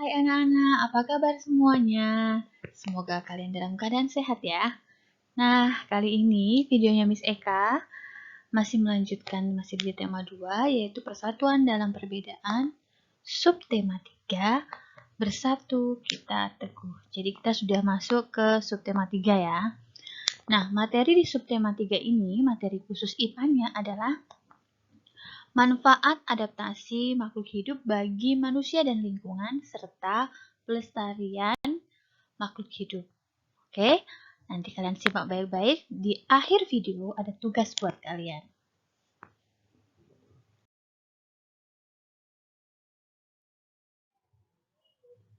Hai anak-anak, apa kabar semuanya? Semoga kalian dalam keadaan sehat ya. Nah, kali ini videonya Miss Eka masih masih di tema 2, yaitu persatuan dalam perbedaan, subtema 3, bersatu kita teguh. Jadi kita sudah masuk ke subtema 3 ya. Nah, materi di subtema 3 ini, materi khusus IPA-nya adalah manfaat adaptasi makhluk hidup bagi manusia dan lingkungan, serta pelestarian makhluk hidup. Oke, nanti kalian simak baik-baik. Di akhir video ada tugas buat kalian.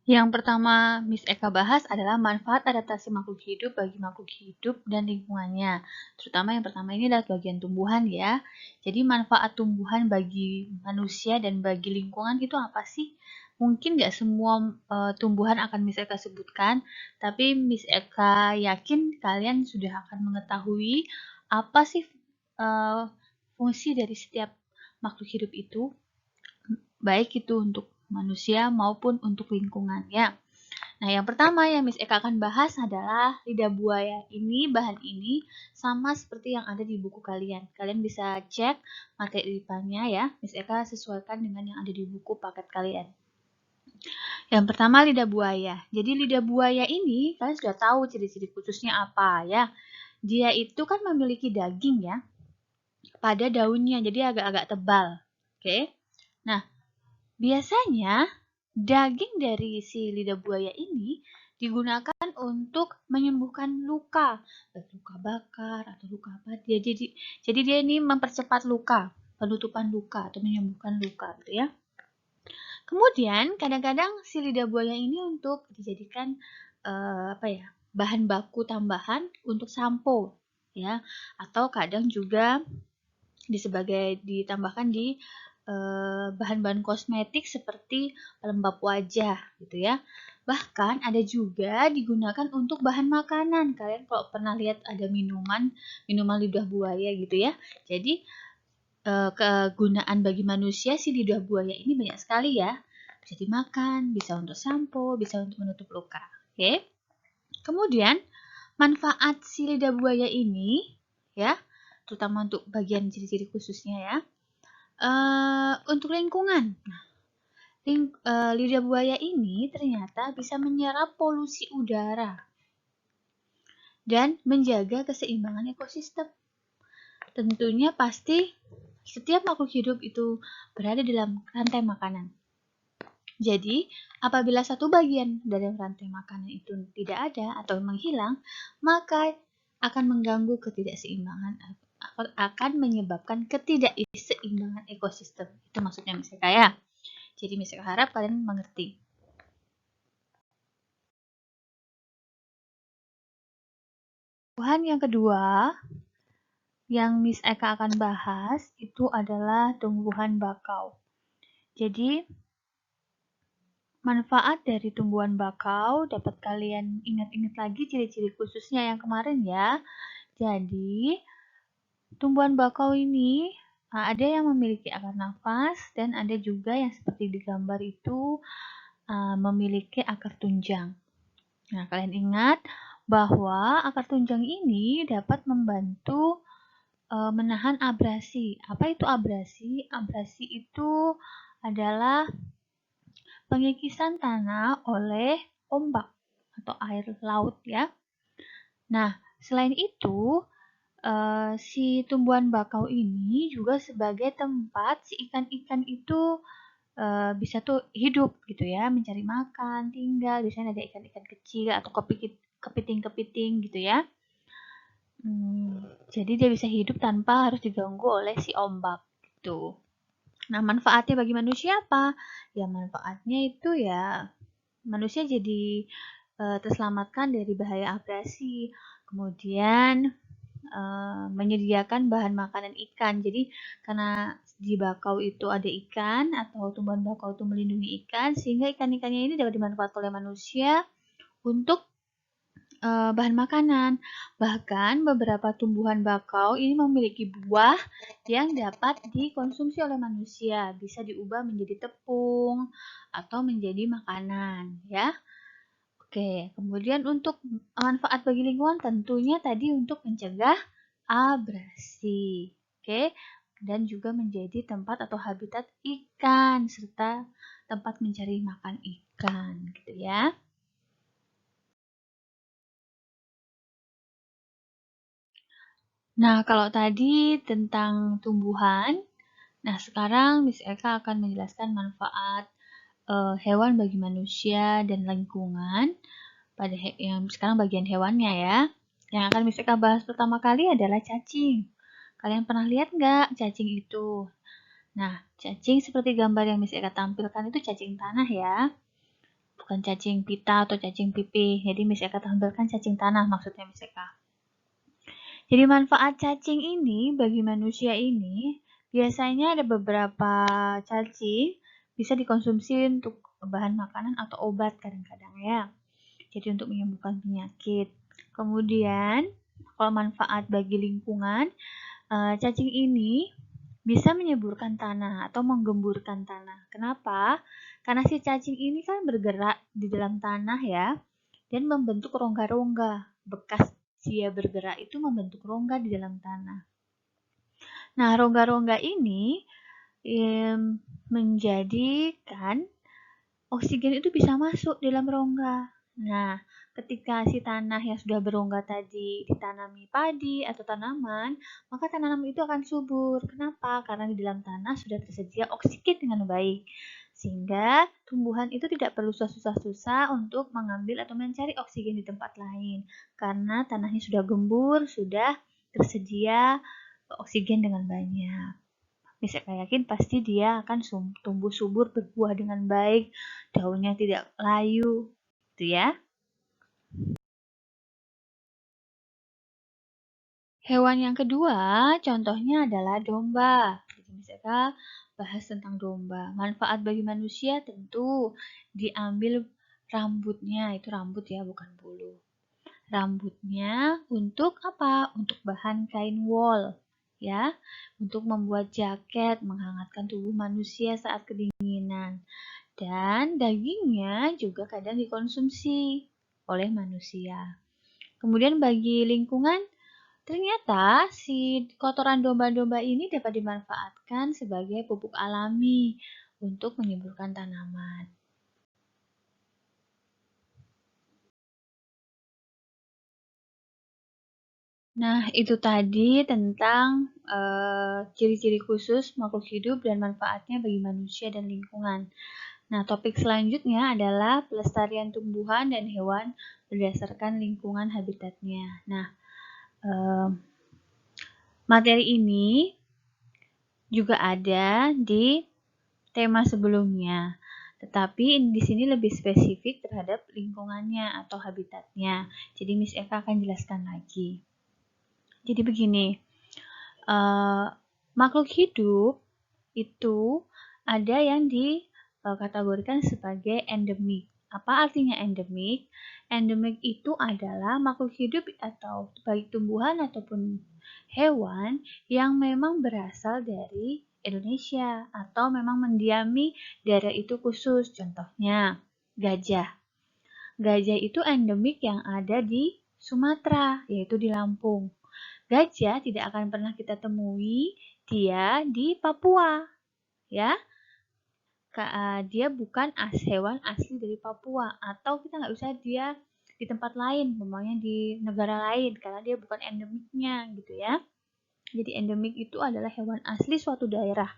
Yang pertama Miss Eka bahas adalah manfaat adaptasi makhluk hidup bagi makhluk hidup dan lingkungannya. Terutama yang pertama ini adalah bagian tumbuhan ya. Jadi manfaat tumbuhan bagi manusia dan bagi lingkungan itu apa sih? Mungkin nggak semua tumbuhan akan Miss Eka sebutkan, tapi Miss Eka yakin kalian sudah akan mengetahui apa sih fungsi dari setiap makhluk hidup itu, baik itu untuk manusia maupun untuk lingkungan ya. Nah, yang pertama yang Miss Eka akan bahas adalah lidah buaya. Bahan ini sama seperti yang ada di buku kalian. Kalian bisa cek materi IPA-nya ya. Miss Eka sesuaikan dengan yang ada di buku paket kalian. Yang pertama lidah buaya. Jadi lidah buaya ini kalian sudah tahu ciri-ciri khususnya apa ya. Dia itu kan memiliki daging ya pada daunnya, jadi agak-agak tebal. Oke. Nah, biasanya daging dari si lidah buaya ini digunakan untuk menyembuhkan luka, luka bakar atau luka apa. Jadi dia ini mempercepat luka, penutupan luka atau menyembuhkan luka gitu ya. Kemudian kadang-kadang si lidah buaya ini untuk dijadikan bahan baku tambahan untuk sampo ya, atau kadang juga ditambahkan di bahan-bahan kosmetik seperti pelembab wajah gitu ya. Bahkan ada juga digunakan untuk bahan makanan. Kalian kalau pernah lihat ada minuman lidah buaya gitu ya. Jadi kegunaan bagi manusia si lidah buaya ini banyak sekali ya. Bisa dimakan, bisa untuk sampo, bisa untuk menutup luka. Oke. Kemudian manfaat si lidah buaya ini ya, terutama untuk bagian ciri-ciri khususnya ya, untuk lingkungan. Nah, lidah buaya ini ternyata bisa menyerap polusi udara dan menjaga keseimbangan ekosistem. Tentunya pasti setiap makhluk hidup itu berada dalam rantai makanan. Jadi, apabila satu bagian dari rantai makanan itu tidak ada atau menghilang, maka akan mengganggu ketidakseimbangan, akan menyebabkan ketidakseimbangan ekosistem. Itu maksudnya Miss Eka ya. Jadi Miss Eka harap kalian mengerti. Tumbuhan yang kedua yang Miss Eka akan bahas itu adalah tumbuhan bakau. Jadi manfaat dari tumbuhan bakau dapat kalian ingat-ingat lagi ciri-ciri khususnya yang kemarin ya. Jadi tumbuhan bakau ini ada yang memiliki akar nafas dan ada juga yang seperti di gambar itu memiliki akar tunjang. Nah, kalian ingat bahwa akar tunjang ini dapat membantu menahan abrasi. Apa itu abrasi? Abrasi itu adalah pengikisan tanah oleh ombak atau air laut ya. Nah, selain itu si tumbuhan bakau ini juga sebagai tempat si ikan-ikan itu bisa tuh hidup gitu ya, mencari makan, tinggal. Biasanya ada ikan-ikan kecil atau kepiting-kepiting gitu ya. Jadi dia bisa hidup tanpa harus diganggu oleh si ombak gitu. Nah, manfaatnya bagi manusia apa? Ya manfaatnya itu ya manusia jadi terselamatkan dari bahaya abrasi. Kemudian menyediakan bahan makanan ikan. Jadi karena di bakau itu ada ikan atau tumbuhan bakau itu melindungi ikan, sehingga ikan-ikannya ini dapat dimanfaatkan oleh manusia untuk bahan makanan. Bahkan beberapa tumbuhan bakau ini memiliki buah yang dapat dikonsumsi oleh manusia, bisa diubah menjadi tepung atau menjadi makanan, ya. Oke, kemudian untuk manfaat bagi lingkungan tentunya tadi untuk mencegah abrasi. Oke, dan juga menjadi tempat atau habitat ikan serta tempat mencari makan ikan, gitu ya. Nah, kalau tadi tentang tumbuhan, nah sekarang Miss Eka akan menjelaskan manfaat hewan bagi manusia dan lingkungan pada yang sekarang bagian hewannya ya. Yang akan Miss Eka bahas pertama kali adalah cacing. Kalian pernah lihat nggak cacing itu? Nah, cacing seperti gambar yang Miss Eka tampilkan itu cacing tanah ya. Bukan cacing pita atau cacing pipih. Jadi Miss Eka tampilkan cacing tanah maksudnya Miss Eka. Jadi manfaat cacing ini bagi manusia ini biasanya ada beberapa cacing bisa dikonsumsi untuk bahan makanan atau obat kadang-kadang ya. Jadi untuk menyembuhkan penyakit. Kemudian kalau manfaat bagi lingkungan, cacing ini bisa menyuburkan tanah atau menggemburkan tanah. Kenapa? Karena si cacing ini kan bergerak di dalam tanah ya dan membentuk rongga-rongga. Bekas dia bergerak itu membentuk rongga di dalam tanah. Nah, rongga-rongga ini menjadikan oksigen itu bisa masuk dalam rongga. Nah, ketika si tanah yang sudah berongga tadi ditanami padi atau tanaman, maka tanaman itu akan subur. Kenapa? Karena di dalam tanah sudah tersedia oksigen dengan baik. Sehingga tumbuhan itu tidak perlu susah-susah untuk mengambil atau mencari oksigen di tempat lain. Karena tanahnya sudah gembur, sudah tersedia oksigen dengan banyak. Bisa yakin pasti dia akan tumbuh subur, berbuah dengan baik, daunnya tidak layu, gitu ya. Hewan yang kedua, contohnya adalah domba. Jadi misalkan bahas tentang domba. Manfaat bagi manusia tentu diambil rambutnya, itu rambut ya, bukan bulu. Rambutnya untuk apa? Untuk bahan kain wol, ya, untuk membuat jaket, menghangatkan tubuh manusia saat kedinginan. Dan dagingnya juga kadang dikonsumsi oleh manusia. Kemudian bagi lingkungan, ternyata si kotoran domba-domba ini dapat dimanfaatkan sebagai pupuk alami untuk menyuburkan tanaman. Nah, itu tadi tentang ciri-ciri khusus makhluk hidup dan manfaatnya bagi manusia dan lingkungan. Nah, topik selanjutnya adalah pelestarian tumbuhan dan hewan berdasarkan lingkungan habitatnya. Nah, materi ini juga ada di tema sebelumnya, tetapi di sini lebih spesifik terhadap lingkungannya atau habitatnya. Jadi Miss Eka akan jelaskan lagi. Jadi begini, makhluk hidup itu ada yang dikategorikan sebagai endemik. Apa artinya endemik? Endemik itu adalah makhluk hidup atau baik tumbuhan ataupun hewan yang memang berasal dari Indonesia atau memang mendiami daerah itu khusus. Contohnya gajah. Gajah itu endemik yang ada di Sumatera, yaitu di Lampung. Gajah tidak akan pernah kita temui dia di Papua, ya. Dia bukan hewan asli dari Papua, atau kita nggak bisa dia di tempat lain, memangnya di negara lain, karena dia bukan endemiknya, gitu ya. Jadi endemik itu adalah hewan asli suatu daerah,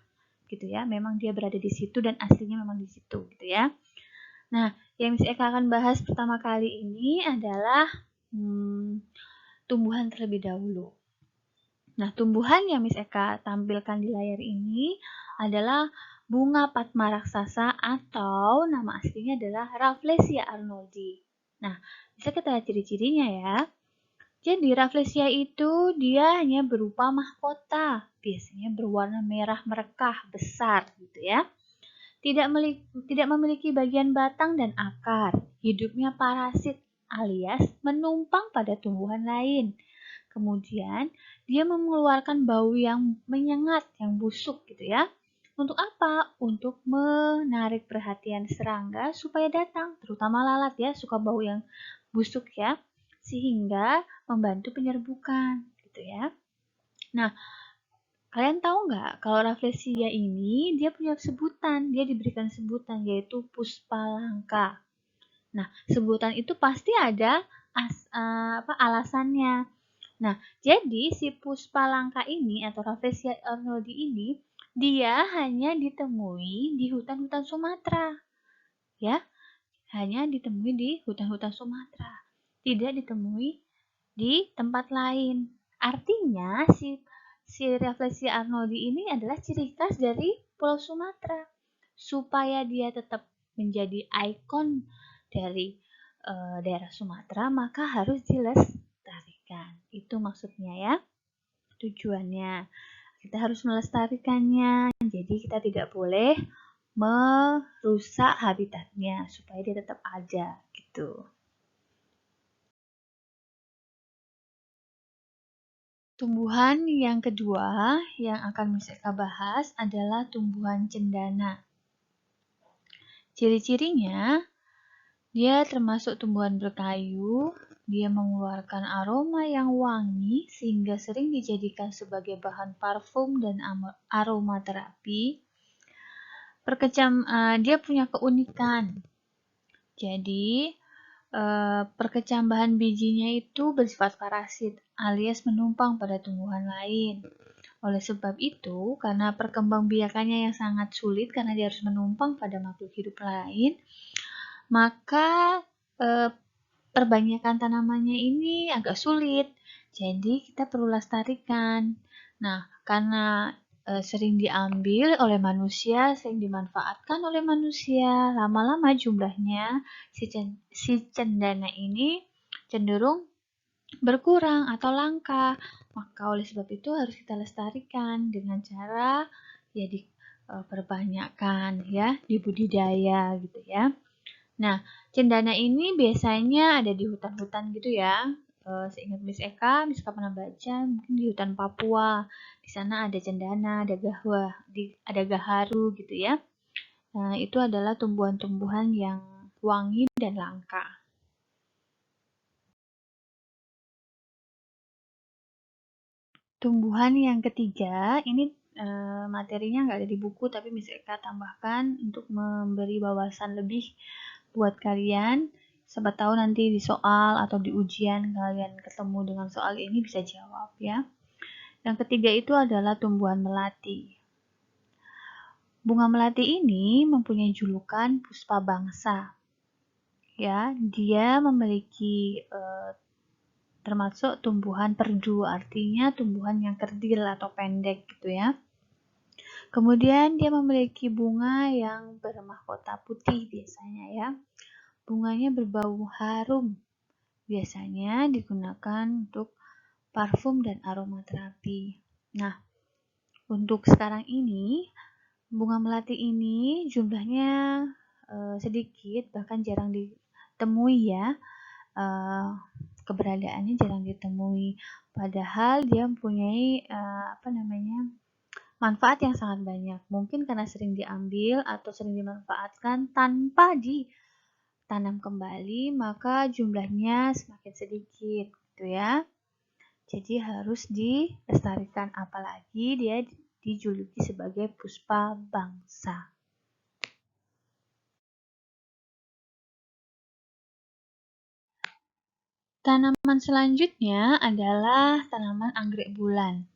gitu ya. Memang dia berada di situ dan aslinya memang di situ, gitu ya. Nah, yang Miss Eka akan bahas pertama kali ini adalah tumbuhan terlebih dahulu. Nah, tumbuhan yang Miss Eka tampilkan di layar ini adalah bunga Padma raksasa atau nama aslinya adalah Rafflesia arnoldi. Nah, bisa kita lihat ciri-cirinya ya. Jadi Rafflesia itu dia hanya berupa mahkota, biasanya berwarna merah merekah besar gitu ya. Tidak memiliki bagian batang dan akar, hidupnya parasit alias menumpang pada tumbuhan lain. Kemudian dia mengeluarkan bau yang menyengat, yang busuk gitu ya. Untuk apa? Untuk menarik perhatian serangga supaya datang, terutama lalat ya, suka bau yang busuk ya, sehingga membantu penyerbukan gitu ya. Nah, kalian tahu nggak kalau Rafflesia ini dia punya sebutan, dia diberikan sebutan yaitu Puspalangka. Nah, sebutan itu pasti ada alasannya. Nah, jadi si Puspalangka ini atau Rafflesia arnoldii ini dia hanya ditemui di hutan-hutan Sumatera. Ya, hanya ditemui di hutan-hutan Sumatera. Tidak ditemui di tempat lain. Artinya si Rafflesia arnoldii ini adalah ciri khas dari Pulau Sumatera. Supaya dia tetap menjadi ikon dari daerah Sumatera, maka harus dilestarikan. Itu maksudnya ya, tujuannya. Kita harus melestarikannya, jadi kita tidak boleh merusak habitatnya supaya dia tetap ada gitu. Tumbuhan yang kedua yang akan Miss Eka bahas adalah tumbuhan cendana. Ciri-cirinya, dia termasuk tumbuhan berkayu, dia mengeluarkan aroma yang wangi sehingga sering dijadikan sebagai bahan parfum dan aromaterapi. Dia punya keunikan. Jadi, perkecambahan bijinya itu bersifat parasit alias menumpang pada tumbuhan lain. Oleh sebab itu, karena perkembangbiakannya yang sangat sulit karena dia harus menumpang pada makhluk hidup lain, maka perbanyakan tanamannya ini agak sulit. Jadi kita perlu lestarikan. Nah, karena sering diambil oleh manusia, sering dimanfaatkan oleh manusia, lama-lama jumlahnya si cendana ini cenderung berkurang atau langka. Maka oleh sebab itu harus kita lestarikan dengan cara ya diperbanyakkan ya, dibudidaya gitu ya. Nah, cendana ini biasanya ada di hutan-hutan gitu ya. Seingat Miss Eka pernah baca mungkin di hutan Papua. Di sana ada cendana, ada gaharu gitu ya. Nah, itu adalah tumbuhan-tumbuhan yang wangi dan langka. Tumbuhan yang ketiga, ini materinya nggak ada di buku, tapi Miss Eka tambahkan untuk memberi wawasan lebih buat kalian. Siapa tahu nanti di soal atau di ujian kalian ketemu dengan soal ini bisa jawab ya. Yang ketiga itu adalah tumbuhan melati. Bunga melati ini mempunyai julukan puspa bangsa. Ya, dia memiliki termasuk tumbuhan perdu, artinya tumbuhan yang kerdil atau pendek gitu ya. Kemudian dia memiliki bunga yang bermahkota putih biasanya ya. Bunganya berbau harum. Biasanya digunakan untuk parfum dan aromaterapi. Nah, untuk sekarang ini, bunga melati ini jumlahnya sedikit, bahkan jarang ditemui ya. Keberadaannya jarang ditemui. Padahal dia mempunyai manfaat yang sangat banyak. Mungkin karena sering diambil atau sering dimanfaatkan tanpa ditanam kembali, maka jumlahnya semakin sedikit gitu ya. Jadi harus dilestarikan, apalagi dia dijuluki sebagai puspa bangsa. Tanaman selanjutnya adalah tanaman anggrek bulan.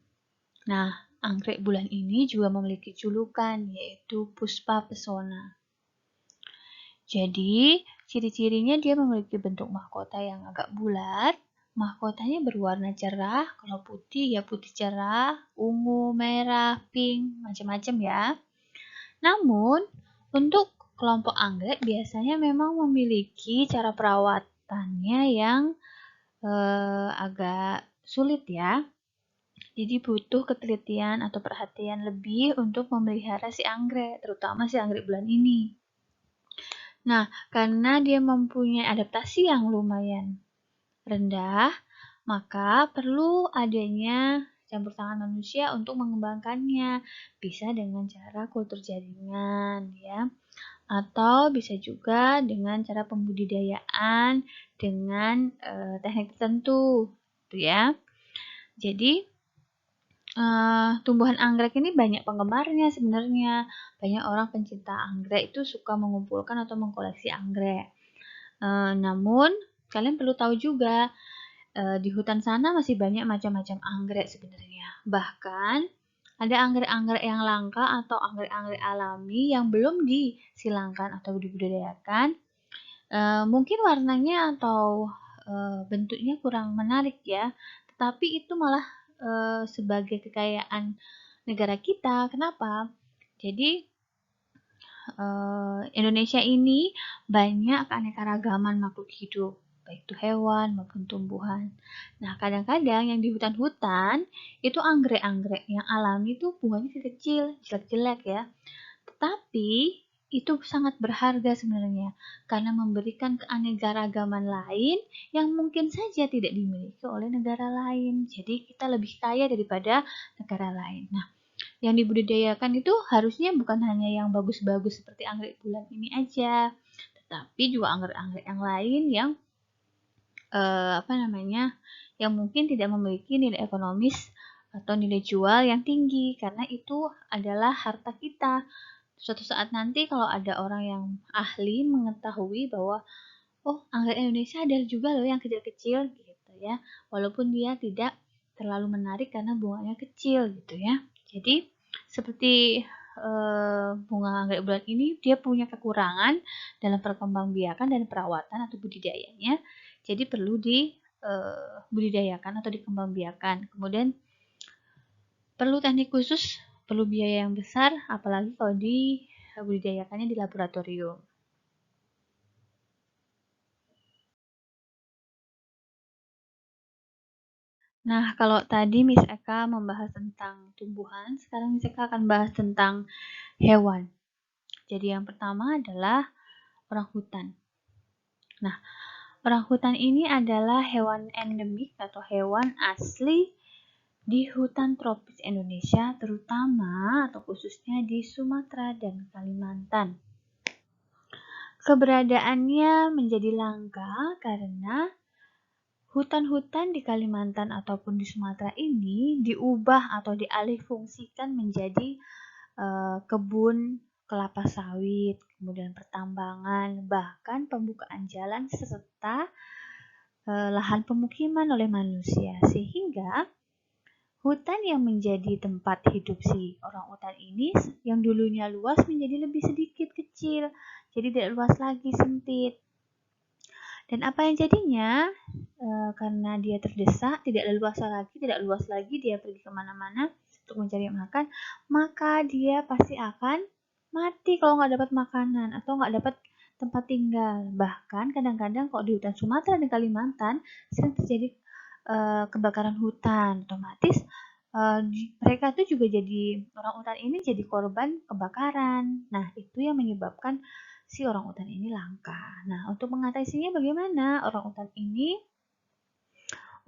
Nah, anggrek bulan ini juga memiliki julukan yaitu puspa pesona. Jadi, ciri-cirinya dia memiliki bentuk mahkota yang agak bulat. Mahkotanya berwarna cerah, kalau putih ya putih cerah, ungu, merah, pink, macam-macam ya. Namun, untuk kelompok anggrek biasanya memang memiliki cara perawatannya yang agak sulit ya. Jadi butuh ketelitian atau perhatian lebih untuk memelihara si anggrek, terutama si anggrek bulan ini. Nah, karena dia mempunyai adaptasi yang lumayan rendah, maka perlu adanya campur tangan manusia untuk mengembangkannya. Bisa dengan cara kultur jaringan, ya, atau bisa juga dengan cara pembudidayaan dengan teknik tertentu, gitu ya. Jadi tumbuhan anggrek ini banyak penggemarnya sebenarnya. Banyak orang pencinta anggrek itu suka mengumpulkan atau mengkoleksi anggrek. Namun kalian perlu tahu juga di hutan sana masih banyak macam-macam anggrek sebenarnya. Bahkan ada anggrek-anggrek yang langka atau anggrek-anggrek alami yang belum disilangkan atau dibudidayakan. Mungkin warnanya atau bentuknya kurang menarik ya, tetapi itu malah sebagai kekayaan negara kita. Kenapa? Jadi Indonesia ini banyak keanekaragaman makhluk hidup, baik itu hewan maupun tumbuhan. Nah, kadang-kadang yang di hutan-hutan itu anggrek-anggrek yang alami itu bunganya kecil, jelek-jelek ya. Tetapi itu sangat berharga sebenarnya karena memberikan keanekaragaman lain yang mungkin saja tidak dimiliki oleh negara lain. Jadi kita lebih kaya daripada negara lain. Nah, yang dibudidayakan itu harusnya bukan hanya yang bagus-bagus seperti anggrek bulan ini aja, tetapi juga anggrek-anggrek yang lain yang yang mungkin tidak memiliki nilai ekonomis atau nilai jual yang tinggi, karena itu adalah harta kita. Suatu saat nanti kalau ada orang yang ahli mengetahui bahwa anggrek Indonesia ada juga loh yang kecil-kecil gitu ya, walaupun dia tidak terlalu menarik karena bunganya kecil gitu ya. Jadi seperti bunga anggrek bulan ini, dia punya kekurangan dalam perkembangbiakan dan perawatan atau budidayanya. Jadi perlu dibudidayakan atau dikembangbiakan. Kemudian perlu teknik khusus, perlu biaya yang besar, apalagi kalau dibudidayakannya di laboratorium. Nah, kalau tadi Miss Eka membahas tentang tumbuhan, sekarang Miss Eka akan bahas tentang hewan. Jadi yang pertama adalah orangutan. Nah, orangutan ini adalah hewan endemik atau hewan asli di hutan tropis Indonesia, terutama atau khususnya di Sumatera dan Kalimantan. Keberadaannya menjadi langka karena hutan-hutan di Kalimantan ataupun di Sumatera ini diubah atau dialihfungsikan menjadi kebun kelapa sawit, kemudian pertambangan, bahkan pembukaan jalan serta lahan pemukiman oleh manusia, sehingga hutan yang menjadi tempat hidup si orangutan ini yang dulunya luas menjadi lebih sedikit kecil, jadi tidak luas lagi, sempit. Dan apa yang jadinya? Karena dia terdesak, tidak luas lagi, dia pergi kemana-mana untuk mencari makan, maka dia pasti akan mati kalau nggak dapat makanan atau nggak dapat tempat tinggal. Bahkan kadang-kadang kalau di hutan Sumatera dan Kalimantan sering terjadi kebakaran hutan, otomatis mereka tuh juga jadi orangutan ini jadi korban kebakaran. Nah, itu yang menyebabkan si orangutan ini langka. Nah, untuk mengatasinya bagaimana? Orangutan ini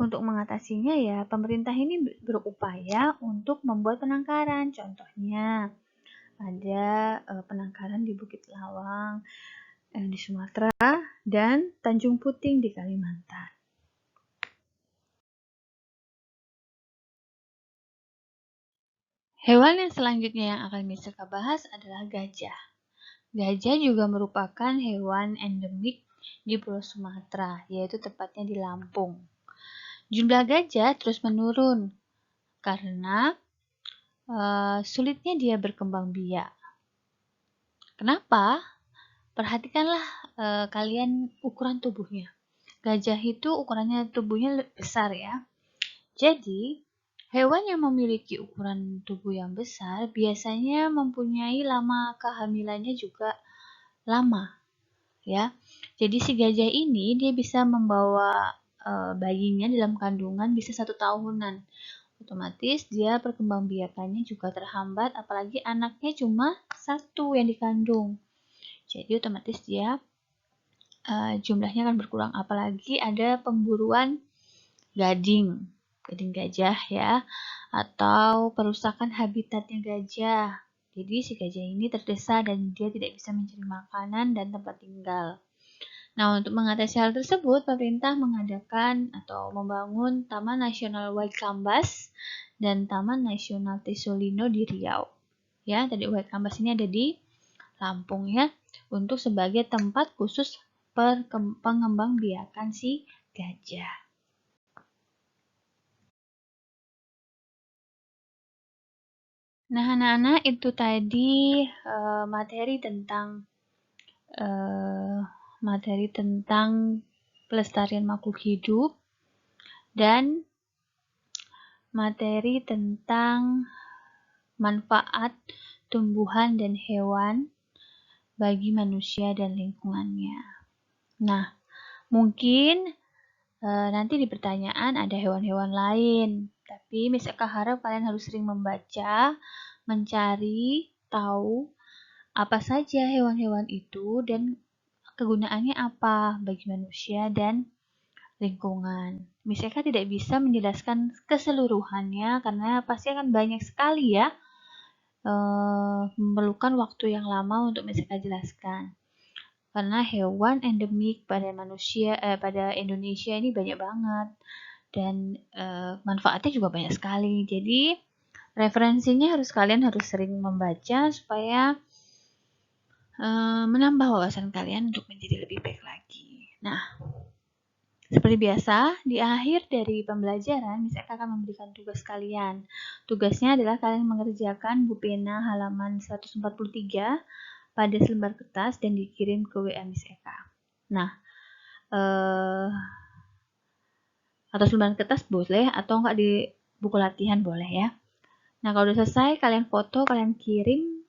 untuk mengatasinya ya pemerintah ini berupaya untuk membuat penangkaran. Contohnya ada penangkaran di Bukit Lawang di Sumatera dan Tanjung Puting di Kalimantan. Hewan yang selanjutnya yang akan bisa kita bahas adalah gajah. Gajah juga merupakan hewan endemik di Pulau Sumatera, yaitu tepatnya di Lampung. Jumlah gajah terus menurun karena sulitnya dia berkembang biak. Kenapa? Perhatikanlah kalian ukuran tubuhnya. Gajah itu ukurannya tubuhnya besar ya. Jadi, hewan yang memiliki ukuran tubuh yang besar biasanya mempunyai lama kehamilannya juga lama, ya. Jadi si gajah ini dia bisa membawa bayinya dalam kandungan bisa 1 tahunan. Otomatis dia perkembangbiakannya juga terhambat, apalagi anaknya cuma 1 yang dikandung. Jadi otomatis dia jumlahnya akan berkurang. Apalagi ada pemburuan gading gajah ya, atau perusakan habitatnya gajah. Jadi si gajah ini terdesa dan dia tidak bisa mencari makanan dan tempat tinggal. Nah, untuk mengatasi hal tersebut, pemerintah mengadakan atau membangun Taman Nasional Waikambas dan Taman Nasional Tesolino di Riau. Ya, tadi Waikambas ini ada di Lampung ya, untuk sebagai tempat khusus pengembangbiakan si gajah. Nah, anak-anak, itu tadi materi tentang pelestarian makhluk hidup dan materi tentang manfaat tumbuhan dan hewan bagi manusia dan lingkungannya. Nah, mungkin nanti di pertanyaan ada hewan-hewan lain, tapi Miss Eka harap kalian harus sering membaca, mencari tahu apa saja hewan-hewan itu dan kegunaannya apa bagi manusia dan lingkungan. Miss Eka tidak bisa menjelaskan keseluruhannya karena pasti akan banyak sekali ya, memerlukan waktu yang lama untuk Miss Eka jelaskan. Karena hewan endemik pada manusia, pada Indonesia ini banyak banget dan manfaatnya juga banyak sekali. Jadi referensinya kalian harus sering membaca supaya menambah wawasan kalian untuk menjadi lebih baik lagi. Nah, seperti biasa, di akhir dari pembelajaran, Miss Eka akan memberikan tugas kalian. Tugasnya adalah kalian mengerjakan Bu Pena halaman 143 pada selembar kertas dan dikirim ke WA Miss Eka. Nah, atau selembar kertas boleh, atau enggak di buku latihan boleh ya. Nah, kalau udah selesai, kalian foto, kalian kirim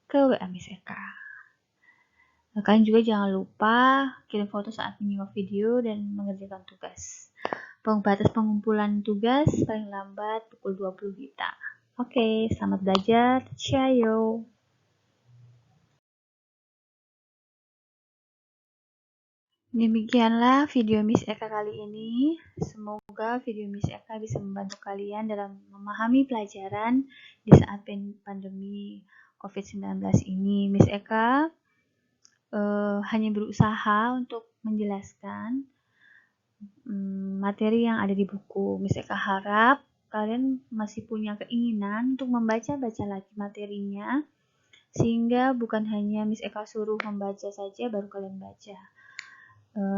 ke WA Miss Eka. Nah, kalian juga jangan lupa kirim foto saat menyimak video dan mengerjakan tugas. Batas pengumpulan tugas paling lambat pukul 20 WITA. Oke, selamat belajar. Ciao. Demikianlah video Miss Eka kali ini. Semoga video Miss Eka bisa membantu kalian dalam memahami pelajaran di saat pandemi COVID-19 ini. Miss Eka hanya berusaha untuk menjelaskan materi yang ada di buku. Miss Eka harap kalian masih punya keinginan untuk membaca-baca lagi materinya, sehingga bukan hanya Miss Eka suruh membaca saja baru kalian baca.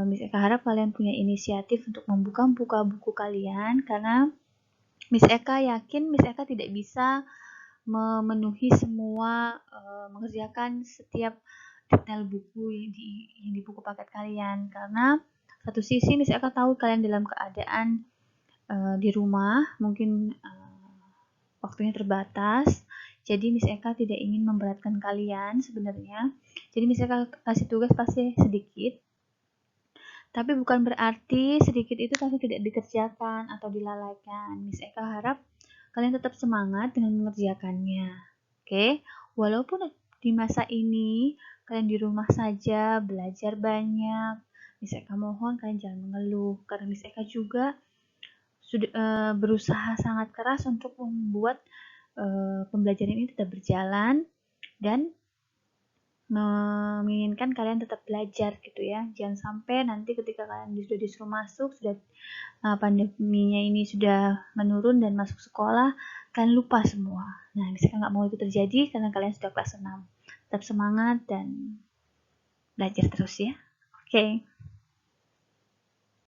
Miss Eka harap kalian punya inisiatif untuk membuka buku kalian, karena Miss Eka yakin Miss Eka tidak bisa memenuhi semua, mengerjakan setiap detail buku yang di buku paket kalian, karena satu sisi Miss Eka tahu kalian dalam keadaan di rumah, mungkin waktunya terbatas, jadi Miss Eka tidak ingin memberatkan kalian sebenarnya. Jadi Miss Eka kasih tugas pasti sedikit, tapi bukan berarti sedikit itu pasti tidak dikerjakan atau dilalaikan. Miss Eka harap kalian tetap semangat dengan mengerjakannya. Oke, walaupun di masa ini kalian di rumah saja belajar banyak, Miss Eka mohon kalian jangan mengeluh, karena Miss Eka juga sudah berusaha sangat keras untuk membuat pembelajaran ini tetap berjalan dan menginginkan kalian tetap belajar gitu ya. Jangan sampai nanti ketika kalian sudah disuruh masuk, sudah pandeminya ini sudah menurun dan masuk sekolah, kalian lupa semua. Nah, misalkan nggak mau itu terjadi karena kalian sudah kelas 6. Tetap semangat dan belajar terus ya. Oke.